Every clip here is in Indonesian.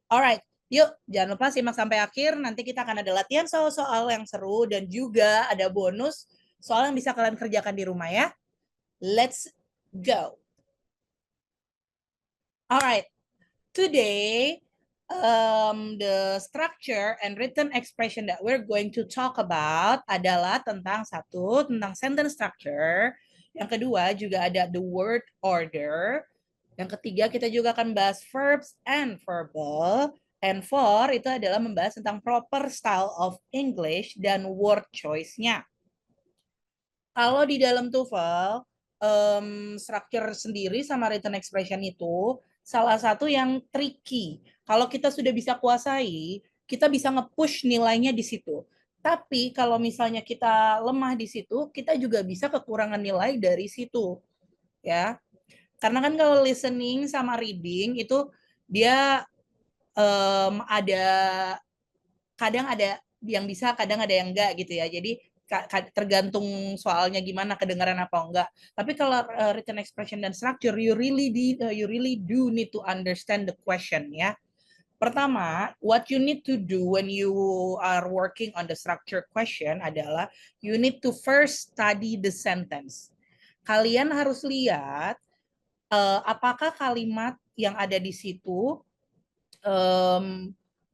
Alright, yuk jangan lupa simak sampai akhir. Nanti kita akan ada latihan soal-soal yang seru dan juga ada bonus soal yang bisa kalian kerjakan di rumah ya. Let's go. Alright, today the structure and written expression that we're going to talk about adalah tentang tentang sentence structure. Yang kedua juga ada the word order. Yang ketiga kita juga akan bahas verbs and verbal. And four itu adalah membahas tentang proper style of English dan word choice-nya. Kalau di dalam TOEFL, structure sendiri sama written expression itu salah satu yang tricky. Kalau kita sudah bisa kuasai, kita bisa nge-push nilainya di situ. Tapi kalau misalnya kita lemah di situ, kita juga bisa kekurangan nilai dari situ. Ya. Karena kan kalau listening sama reading itu dia ada kadang ada yang bisa, kadang ada yang enggak gitu ya. Jadi tergantung soalnya gimana, kedengaran apa enggak. Tapi kalau written expression dan structure, you really do need to understand the question ya. Pertama, what you need to do when you are working on the structure question adalah you need to first study the sentence. Kalian harus lihat apakah kalimat yang ada di situ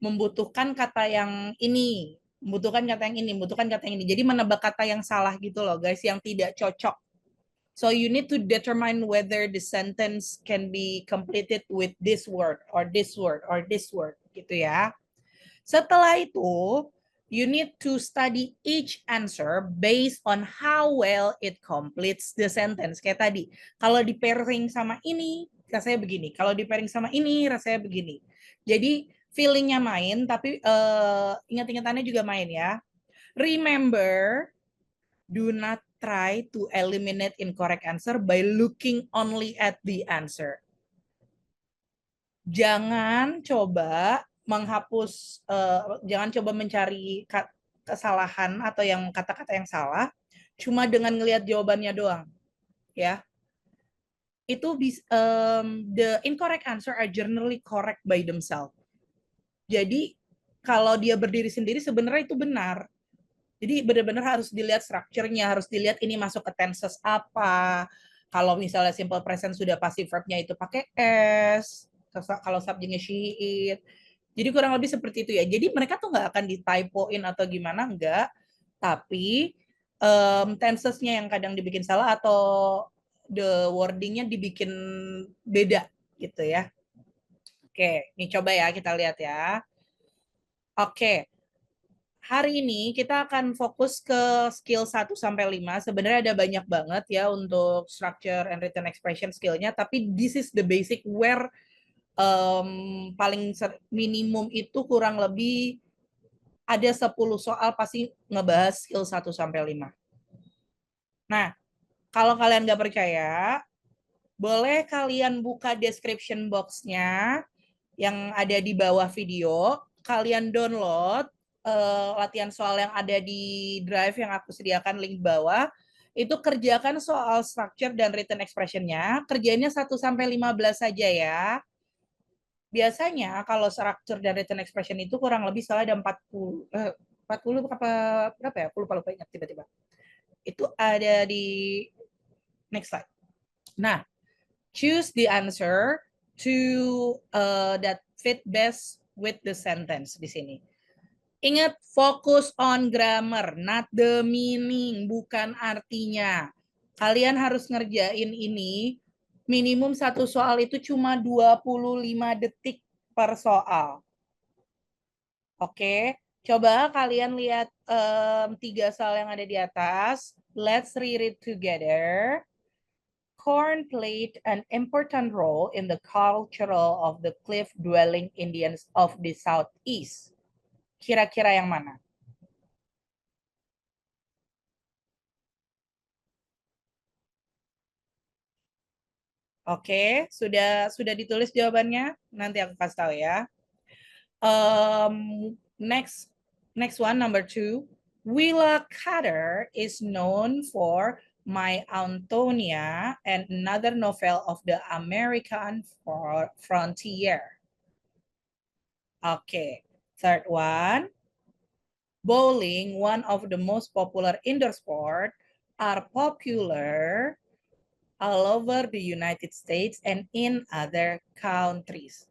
membutuhkan kata yang ini, membutuhkan kata yang ini, membutuhkan kata yang ini. Jadi menebak kata yang salah gitu loh, guys, yang tidak cocok. So you need to determine whether the sentence can be completed with this word or this word or this word gitu ya. Setelah itu, you need to study each answer based on how well it completes the sentence. Kayak tadi, kalau di pairing sama ini, rasanya begini. Kalau di pairing sama ini, rasanya begini. Jadi feelingnya main, tapi ingat-ingatannya juga main ya. Remember, do not try to eliminate incorrect answer by looking only at the answer. Jangan coba menghapus, jangan coba mencari kesalahan atau yang kata-kata yang salah cuma dengan ngelihat jawabannya doang, ya. Itu the incorrect answer are generally correct by themselves. Jadi kalau dia berdiri sendiri sebenarnya itu benar. Jadi benar-benar harus dilihat strukturnya, harus dilihat ini masuk ke tenses apa. Kalau misalnya simple present sudah passive verbnya itu pakai s, kalau subjeknya she, it. Jadi kurang lebih seperti itu ya. Jadi mereka tuh nggak akan ditypoin atau gimana, enggak. Tapi tensesnya yang kadang dibikin salah atau the wordingnya dibikin beda gitu ya. Oke, ini coba ya kita lihat ya. Oke, hari ini kita akan fokus ke skill 1-5. Sebenarnya ada banyak banget ya untuk structure and written expression skillnya, tapi this is the basic where paling minimum itu kurang lebih ada 10 soal pasti ngebahas skill 1-5. Nah, kalau kalian nggak percaya, boleh kalian buka description box-nya yang ada di bawah video, kalian download latihan soal yang ada di drive yang aku sediakan link bawah, itu kerjakan soal structure dan written expression-nya, kerjanya 1-15 saja ya. Biasanya kalau structure dan written expression itu kurang lebih salah ada 40 apa berapa ya? Aku lupa ingat tiba-tiba. Itu ada di next slide. Nah, choose the answer to that fit best with the sentence di sini. Ingat, fokus on grammar, not the meaning, bukan artinya. Kalian harus ngerjain ini, minimum satu soal itu cuma 25 detik per soal. Oke, coba kalian lihat 3 soal yang ada di atas. Let's read it together. Corn played an important role in the cultural of the cliff-dwelling Indians of the Southeast. Kira-kira yang mana? Oke, sudah ditulis jawabannya. Nanti aku kasih tahu ya. Next one, number 2. Willa Cather is known for My Antonia and another novel of the American frontier. Okay. Third one. Bowling, one of the most popular indoor sport, are popular all over the United States and in other countries.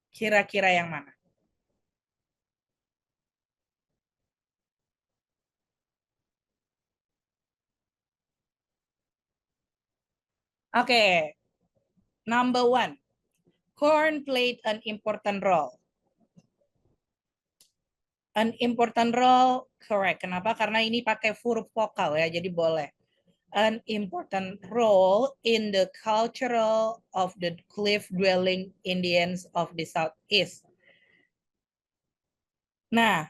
Kira-kira yang mana? Okay. Number one. Corn played an important role. An important role, correct. Kenapa? Karena ini pakai huruf vokal ya, jadi boleh. An important role in the cultural of the cliff-dwelling Indians of the Southeast. Nah,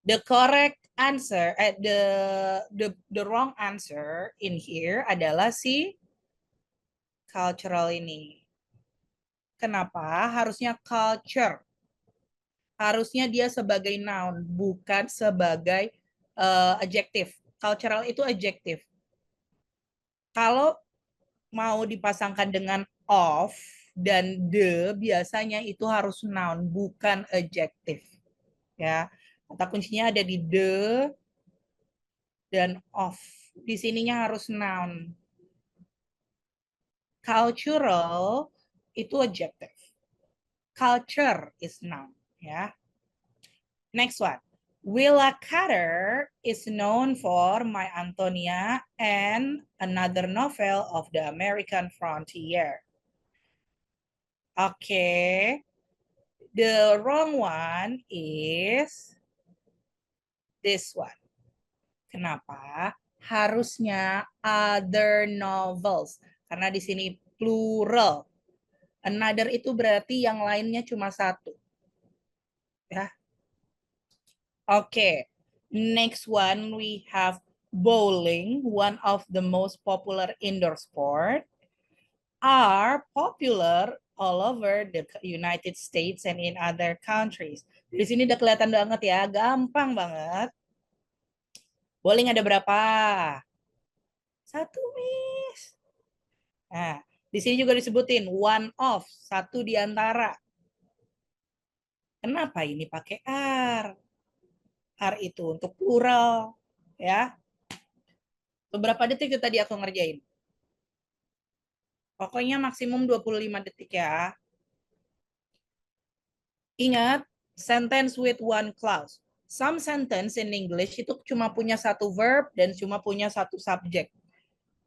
the correct answer, the wrong answer in here adalah si cultural ini. Kenapa? Harusnya culture. Harusnya dia sebagai noun, bukan sebagai adjective. Cultural itu adjective. Kalau mau dipasangkan dengan of dan the, biasanya itu harus noun, bukan adjective. Ya, kata kuncinya ada di the dan of. Di sininya harus noun. Cultural itu adjective. Culture is noun. Ya. Next one. Willa Cather is known for My Antonia and another novel of the American frontier. Okay. The wrong one is this one. Kenapa? Harusnya other novels. Karena di sini plural. Another itu berarti yang lainnya cuma satu. Ya. Okay. Next one we have bowling, one of the most popular indoor sport, are popular all over the United States and in other countries. Di sini udah kelihatan banget ya, gampang banget. Bowling ada berapa? Satu, Miss. Nah, di sini juga disebutin one of, satu di antara. Kenapa ini pakai are? Are itu untuk plural, ya. Beberapa detik tadi aku ngerjain. Pokoknya maksimum 25 detik ya. Ingat, sentence with one clause. Some sentence in English itu cuma punya satu verb dan cuma punya satu subject.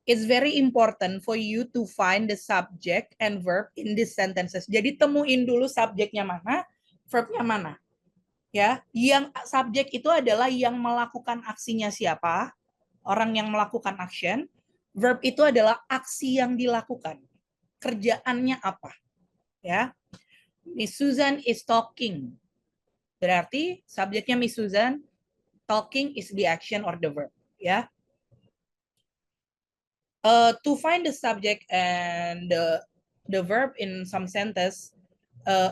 It's very important for you to find the subject and verb in these sentences. Jadi temuin dulu subjeknya mana, verbnya mana. Ya, yang subjek itu adalah yang melakukan aksinya siapa, orang yang melakukan action. Verb itu adalah aksi yang dilakukan. Kerjaannya apa? Ya. Miss Susan is talking. Berarti subjeknya Miss Susan, talking is the action or the verb. Ya. To find the subject and the verb in some sentence,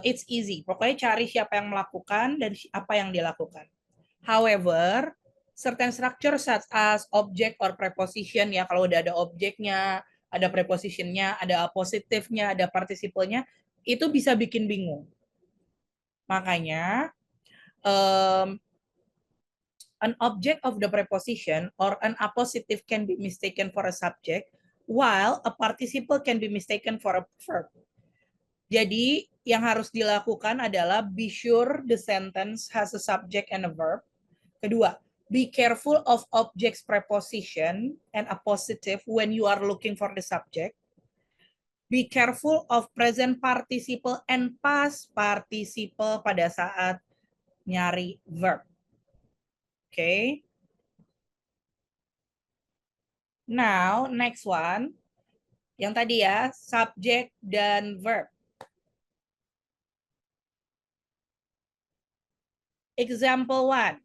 it's easy. Pokoknya cari siapa yang melakukan dan apa yang dilakukan. However, certain structure such as object or preposition, ya kalau udah ada objeknya, ada prepositionnya, ada positifnya, ada participalnya, itu bisa bikin bingung. Makanya, an object of the preposition or an appositive can be mistaken for a subject, while a participle can be mistaken for a verb. Jadi, yang harus dilakukan adalah be sure the sentence has a subject and a verb. Kedua, be careful of objects preposition and appositive when you are looking for the subject. Be careful of present participle and past participle pada saat nyari verb. Okay. Now, next one. Yang tadi ya, subject dan verb. Example 1.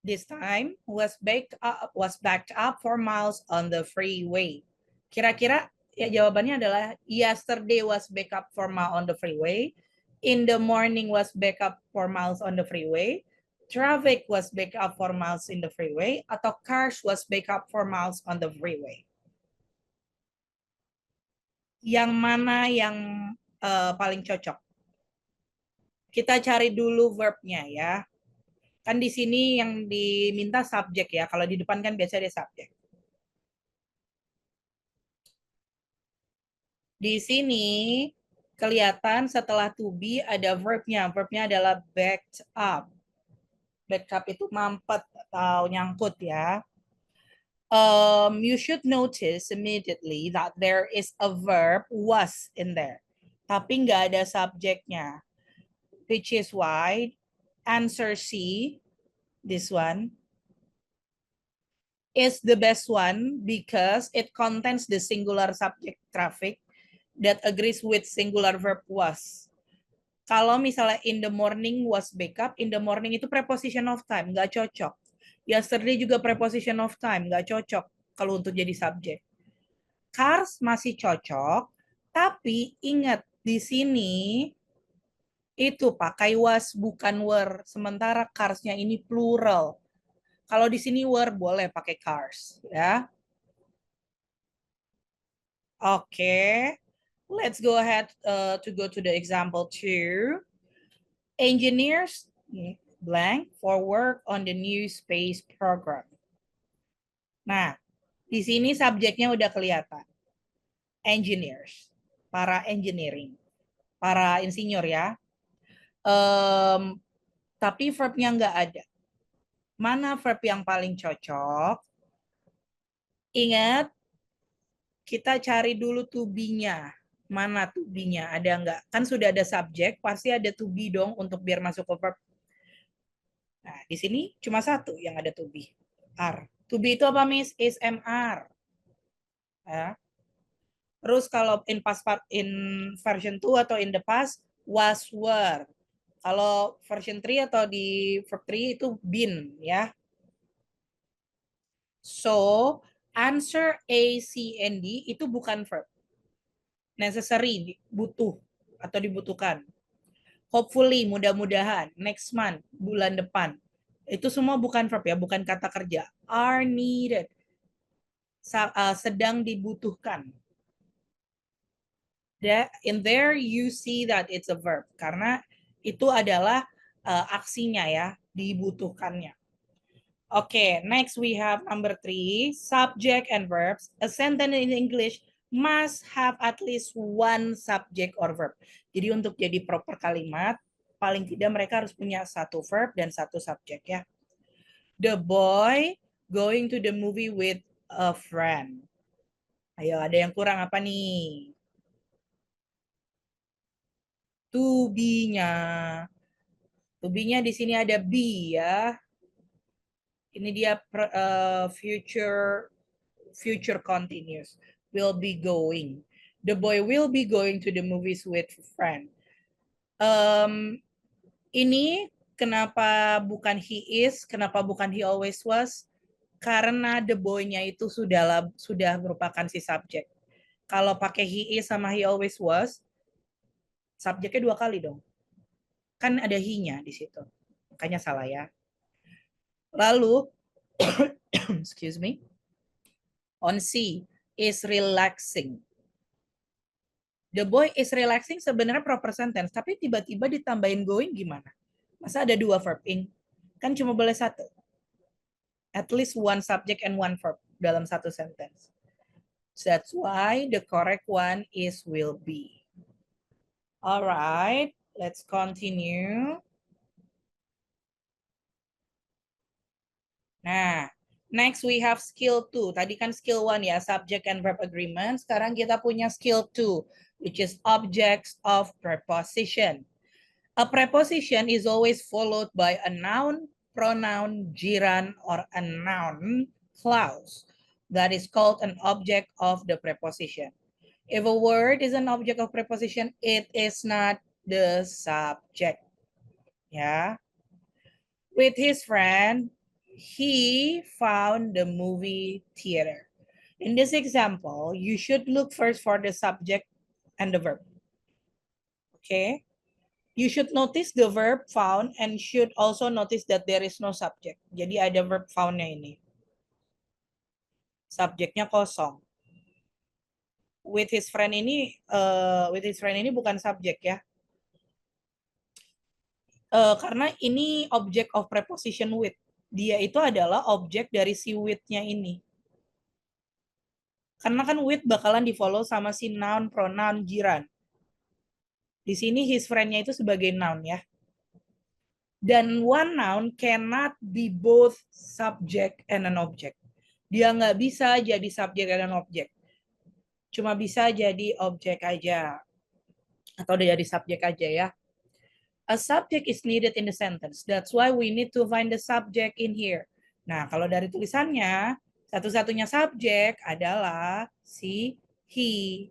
This time was backed up for miles on the freeway. Kira-kira ya jawabannya adalah yesterday was backed up for miles on the freeway. In the morning was backed up for miles on the freeway. Traffic was backed up for miles in the freeway. Atau cars was backed up for miles on the freeway. Yang mana yang paling cocok? Kita cari dulu verbnya ya. Kan di sini yang diminta subjek ya. Kalau di depan kan biasa ada subjek. Di sini kelihatan setelah to be ada verbnya. Verbnya adalah backed up. Backed up itu mampet atau nyangkut ya. You should notice immediately that there is a verb was in there. Tapi nggak ada subjeknya. Which is why answer C, this one, is the best one because it contains the singular subject traffic that agrees with singular verb was. Kalau misalnya in the morning was backup, in the morning itu preposition of time, nggak cocok. Yesterday juga preposition of time, nggak cocok kalau untuk jadi subjek. Cars masih cocok, tapi ingat di sini itu pakai was bukan were. Sementara cars-nya ini plural. Kalau di sini were boleh pakai cars, ya. Oke. Let's go ahead to go to the example 2. Engineers blank for work on the new space program. Nah, di sini subjeknya udah kelihatan. Engineers, para engineering, para insinyur ya. Tapi verbnya nggak ada. Mana verb yang paling cocok? Ingat, kita cari dulu to be-nya. Mana to be-nya? Ada nggak? Kan sudah ada subjek, pasti ada to be dong untuk biar masuk ke verb. Nah, di sini cuma satu yang ada to be. R. To be itu apa, Miss? Is MR. Ya. Terus kalau in past part in version 2 atau in the past was were. Kalau version 3 atau di verb 3 itu been ya. So, answer A, C, and D itu bukan verb. Necessary, butuh atau dibutuhkan. Hopefully, mudah-mudahan. Next month, bulan depan. Itu semua bukan verb ya, bukan kata kerja. Are needed. Sedang dibutuhkan. In there you see that it's a verb karena itu adalah aksinya ya, dibutuhkannya. Okay, next we have number 3, subject and verbs. A sentence in English must have at least one subject or verb. Jadi untuk jadi proper kalimat, paling tidak mereka harus punya satu verb dan satu subject ya. The boy going to the movie with a friend. Ayo, ada yang kurang apa nih? To be-nya. To be-nya di sini ada be ya. Ini dia future continuous. Will be going. The boy will be going to the movies with friend. Ini kenapa bukan he is, kenapa bukan he always was? Karena the boy-nya itu sudah merupakan si subjek. Kalau pakai he is sama he always was, subjeknya 2 kali dong. Kan ada he-nya di situ. Makanya salah ya. Lalu, excuse me, on C, is relaxing. The boy is relaxing sebenarnya proper sentence, tapi tiba-tiba ditambahin going gimana? Masa ada 2 verb in? Kan cuma boleh 1. At least one subject and one verb dalam satu sentence. So that's why the correct one is will be. Alright, let's continue. Nah, next we have skill 2. Tadi kan skill 1 ya, subject and verb agreement. Sekarang kita punya skill 2, which is objects of preposition. A preposition is always followed by a noun, pronoun, gerund, or a noun clause. That is called an object of the preposition. If a word is an object of preposition, it is not the subject. Yeah. With his friend, he found the movie theater. In this example, you should look first for the subject and the verb. Okay? You should notice the verb found and should also notice that there is no subject. Jadi ada verb found-nya ini. Subjeknya kosong. with his friend ini bukan subjek ya. Karena ini object of preposition with. Dia itu adalah objek dari si with-nya ini. Karena kan with bakalan di-follow sama si noun, pronoun, jiran. Di sini his friend-nya itu sebagai noun ya. Dan one noun cannot be both subject and an object. Dia nggak bisa jadi subjek dan objek. Cuma bisa jadi objek aja. Atau jadi subjek aja ya. A subject is needed in the sentence. That's why we need to find the subject in here. Nah, kalau dari tulisannya, satu-satunya subjek adalah si he.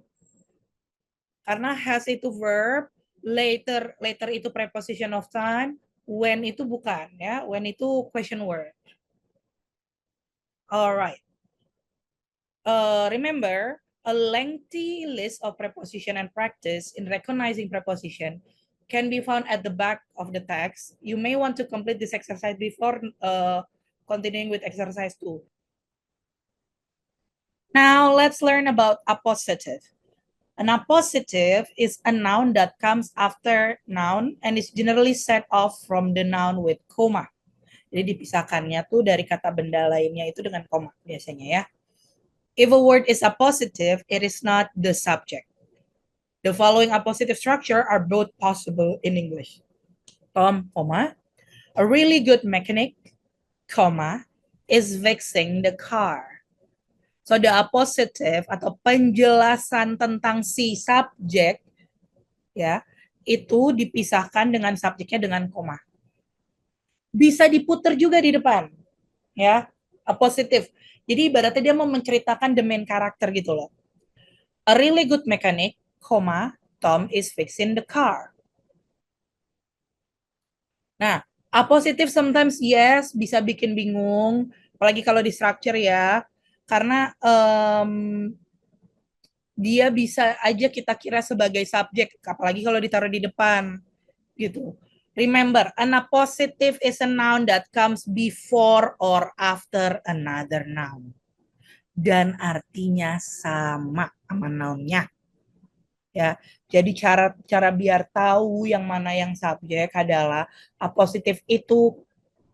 Karena has itu verb, later itu preposition of time, when itu bukan ya, when itu question word. Alright. Remember, a lengthy list of preposition and practice in recognizing preposition can be found at the back of the text. You may want to complete this exercise before continuing with exercise 2. Now, let's learn about appositive. An appositive is a noun that comes after noun and is generally set off from the noun with comma. Jadi dipisahkannya tuh dari kata benda lainnya itu dengan koma biasanya ya. If a word is appositive, it is not the subject. The following appositive structure are both possible in English. Tom, comma, a really good mechanic, comma, is fixing the car. So the appositive atau penjelasan tentang si subjek ya, itu dipisahkan dengan subjeknya dengan koma. Bisa diputar juga di depan. Ya, appositive. Jadi ibaratnya dia mau menceritakan the main character gitu loh. A really good mechanic, comma, Tom is fixing the car. Nah, appositive sometimes yes, bisa bikin bingung, apalagi kalau di structure ya, karena dia bisa aja kita kira sebagai subjek, apalagi kalau ditaruh di depan, gitu. Remember, an appositive is a noun that comes before or after another noun. Dan artinya sama nounnya. Ya, jadi cara biar tahu yang mana yang subjek adalah appositive itu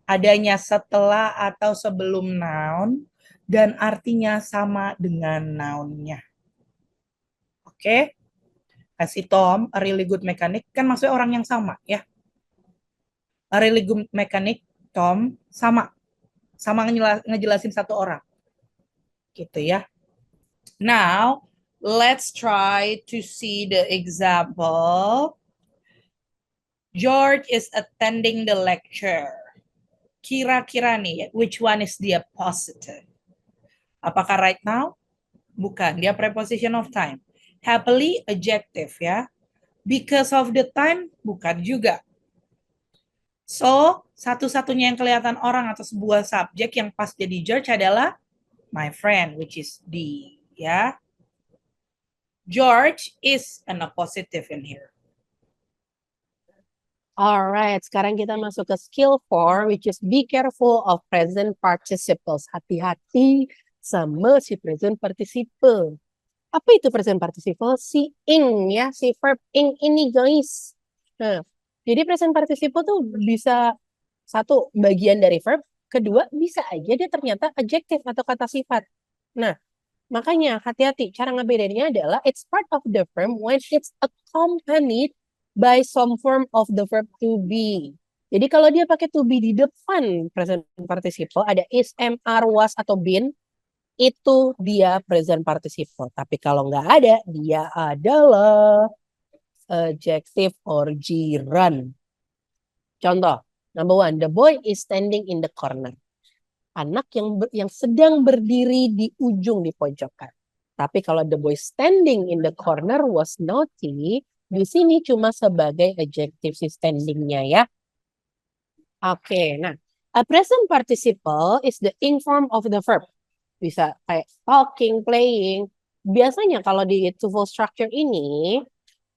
adanya setelah atau sebelum noun dan artinya sama dengan nounnya. Oke? Kasih Tom, a really good mechanic, kan maksudnya orang yang sama ya. A really good mechanic, Tom, sama ngejelasin satu orang. Gitu ya. Now, let's try to see the example. George is attending the lecture. Kira-kira nih, which one is the appositive? Apakah right now? Bukan, dia preposition of time. Happily, adjective ya. Because of the time, bukan juga. So, satu-satunya yang kelihatan orang atau sebuah subjek yang pas jadi George adalah my friend, which is the, ya. George is an appositive in here. Alright, sekarang kita masuk ke skill 4, which is be careful of present participles. Hati-hati sama si present participle. Apa itu present participle? Si ing ya, si verb ing ini guys. Nah, jadi present participle tuh bisa satu bagian dari verb, kedua bisa aja dia ternyata adjective atau kata sifat. Nah, makanya hati-hati. Cara ngebedainnya adalah it's part of the verb when it's accompanied by some form of the verb to be. Jadi kalau dia pakai to be di depan present participle, ada is, am, are, was, atau been, itu dia present participle. Tapi kalau nggak ada, dia adalah adjective or jiran. Contoh, number 1, the boy is standing in the corner. Anak yang sedang berdiri di ujung di pojokan. Tapi kalau the boy standing in the corner was naughty, di sini cuma sebagai adjective si standingnya ya. Oke, nah a present participle is the ing form of the verb. Bisa kayak talking, playing. Biasanya kalau di twofold structure ini,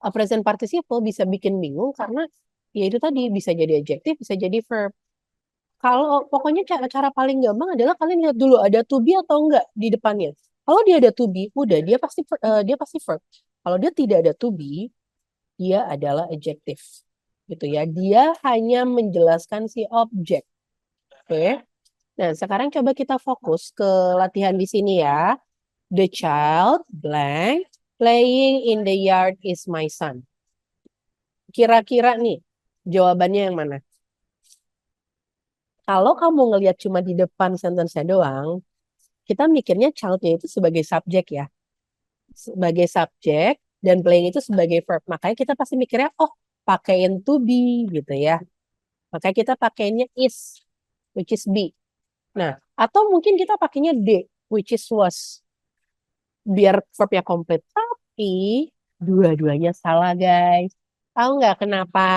a present participle bisa bikin bingung karena ya itu tadi bisa jadi adjective, bisa jadi verb. Kalau pokoknya cara paling gampang adalah kalian lihat dulu ada to be atau enggak di depannya. Kalau dia ada to be, udah dia pasti verb. Kalau dia tidak ada to be, dia adalah adjective. Gitu ya. Dia hanya menjelaskan si objek. Oke. Nah, sekarang coba kita fokus ke latihan di sini ya. The child blank playing in the yard is my son. Kira-kira nih, jawabannya yang mana? Kalau kamu ngelihat cuma di depan sentence-nya doang, kita mikirnya child-nya itu sebagai subjek ya. Sebagai subjek, dan playing itu sebagai verb. Makanya kita pasti mikirnya, oh, pakaiin to be gitu ya. Makanya kita pakainya is, which is be. Nah, atau mungkin kita pakainya D, which is was. Biar verbnya komplit. Tapi dua-duanya salah, guys. Tahu nggak kenapa?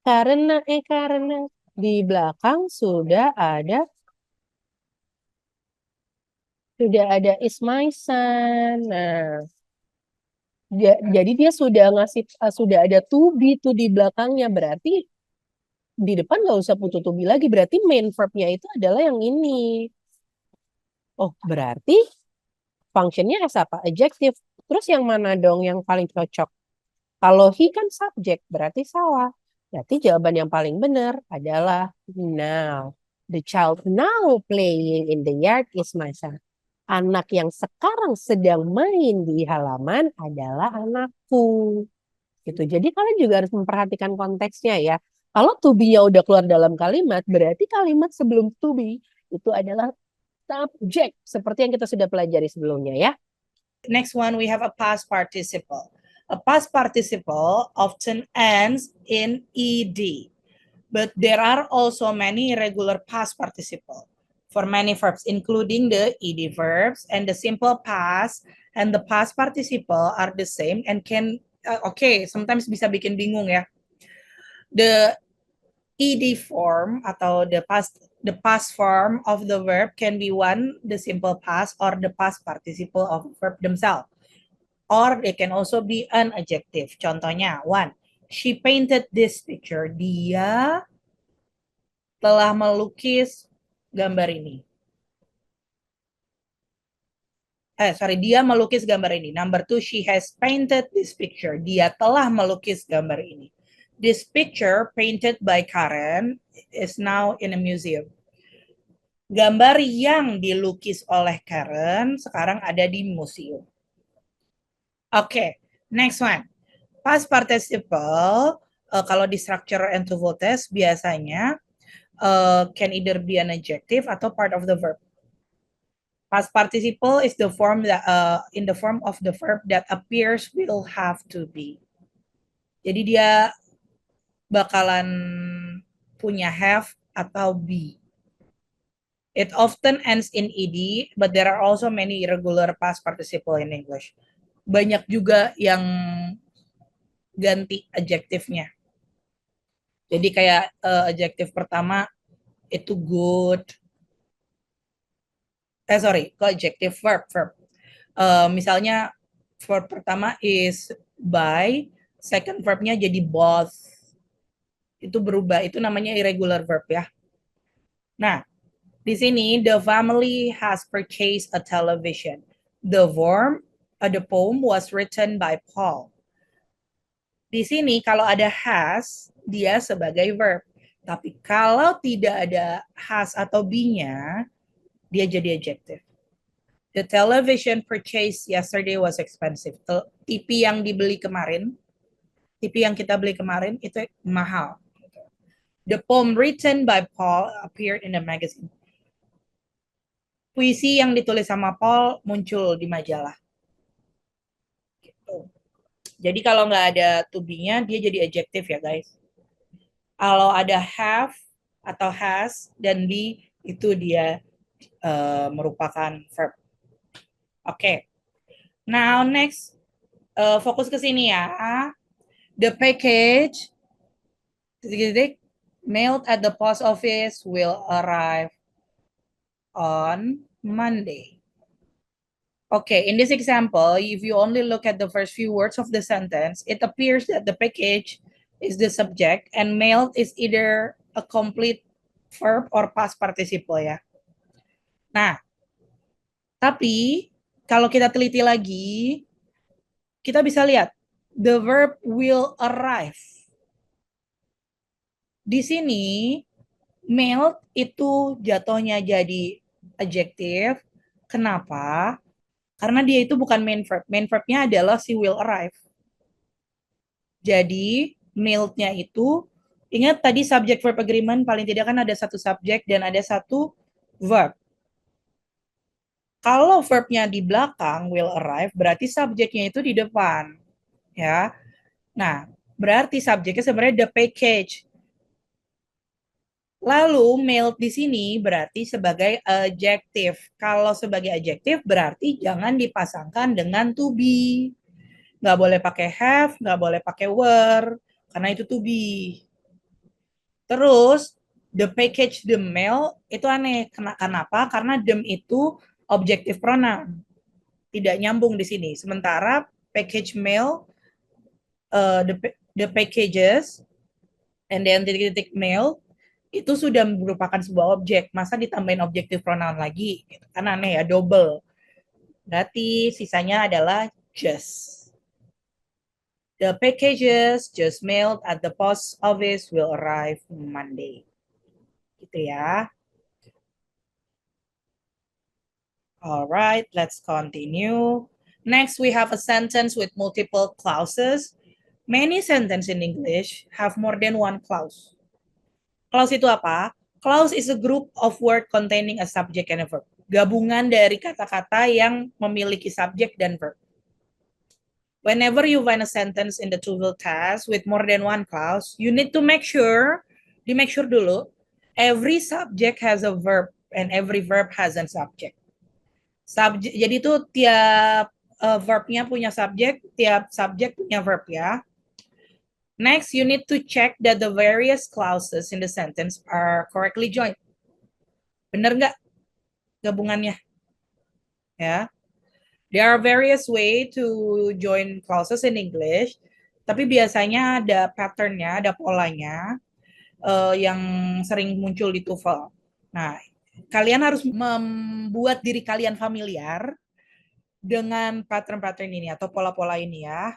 Karena di belakang sudah ada is my son. Nah, jadi dia sudah ada to be tuh di belakangnya. Berarti di depan nggak usah putu to be lagi. Berarti main verbnya itu adalah yang ini. Oh, berarti functionnya as apa? Adjective. Terus yang mana dong yang paling cocok? Kalau he kan subjek, berarti salah. Berarti jawaban yang paling benar adalah now. The child now playing in the yard is my son. Anak yang sekarang sedang main di halaman adalah anakku. Gitu. Jadi kalian juga harus memperhatikan konteksnya ya. Kalau to be-nya udah keluar dalam kalimat, berarti kalimat sebelum to be itu adalah subjek. Seperti yang kita sudah pelajari sebelumnya ya. Next one, we have a past participle. A past participle often ends in ed, but there are also many irregular past participle for many verbs, including the ed verbs, and the simple past and the past participle are the same and can sometimes bisa bikin bingung ya. The ed form atau the past form of the verb can be one, the simple past, or the past participle of the verb themselves. Or they can also be an adjective. Contohnya, one, she painted this picture. Dia telah melukis gambar ini. Dia melukis gambar ini. Number two, she has painted this picture. Dia telah melukis gambar ini. This picture painted by Karen is now in a museum. Gambar yang dilukis oleh Karen sekarang ada di museum. Oke, next one. Past participle, kalau di structure and to test biasanya can either be an adjective atau part of the verb. Past participle is the form that in the form of the verb that appears will have to be. Jadi dia bakalan punya have atau be. It often ends in ed, but there are also many irregular past participle in English. Banyak juga yang ganti adjektifnya. Jadi kayak adjektif pertama itu good. Kok adjektif verb. Misalnya verb pertama is by, second verbnya jadi both. Itu berubah, itu namanya irregular verb ya. Nah, di sini the family has purchased a television. The poem was written by Paul. Di sini kalau ada has, dia sebagai verb. Tapi kalau tidak ada has atau be-nya, dia jadi adjective. The television purchased yesterday was expensive. TV yang dibeli kemarin, TV yang kita beli kemarin itu mahal. The poem written by Paul appeared in the magazine. Puisi yang ditulis sama Paul muncul di majalah. Gitu. Jadi kalau nggak ada to be-nya, dia jadi adjective ya guys. Kalau ada have atau has dan be, itu dia merupakan verb. Oke. Now next, fokus ke sini ya. The package mailed at the post office will arrive on Monday. Okay, in this example, if you only look at the first few words of the sentence, it appears that the package is the subject and mailed is either a complete verb or past participle ya. Nah, tapi kalau kita teliti lagi, kita bisa lihat the verb will arrive. Di sini melt itu jatuhnya jadi adjective. Kenapa? Karena dia itu bukan main verb. Main verbnya adalah si will arrive. Jadi meltnya itu, ingat tadi subject verb agreement, paling tidak kan ada satu subject dan ada satu verb. Kalau verbnya di belakang will arrive, berarti subjeknya itu di depan, ya. Nah, berarti subjeknya sebenarnya the package. Lalu melt di sini berarti sebagai adjective. Kalau sebagai adjective berarti jangan dipasangkan dengan to be. Nggak boleh pakai have, nggak boleh pakai were, karena itu to be. Terus the package the male itu aneh. Kenapa? Karena them itu objective pronoun. Tidak nyambung di sini. Sementara package male, the packages and then titik-titik male itu sudah merupakan sebuah objek. Masa ditambahin objective pronoun lagi? Kan aneh ya, double. Berarti sisanya adalah just. The packages just mailed at the post office will arrive Monday. Gitu ya. Alright, let's continue. Next, we have a sentence with multiple clauses. Many sentences in English have more than one clause. Clause itu apa? Clause is a group of word containing a subject and a verb. Gabungan dari kata-kata yang memiliki subjek dan verb. Whenever you find a sentence in the TOEFL test with more than one clause, you need to make sure dulu, every subject has a verb and every verb has a subject. Jadi itu tiap verbnya punya subjek, tiap subjek punya verb ya. Next, you need to check that the various clauses in the sentence are correctly joined. Bener nggak gabungannya? Ya. There are various way to join clauses in English, tapi biasanya ada patternnya, ada polanya yang sering muncul di TOEFL. Nah, kalian harus membuat diri kalian familiar dengan pattern-pattern ini atau pola-pola ini ya.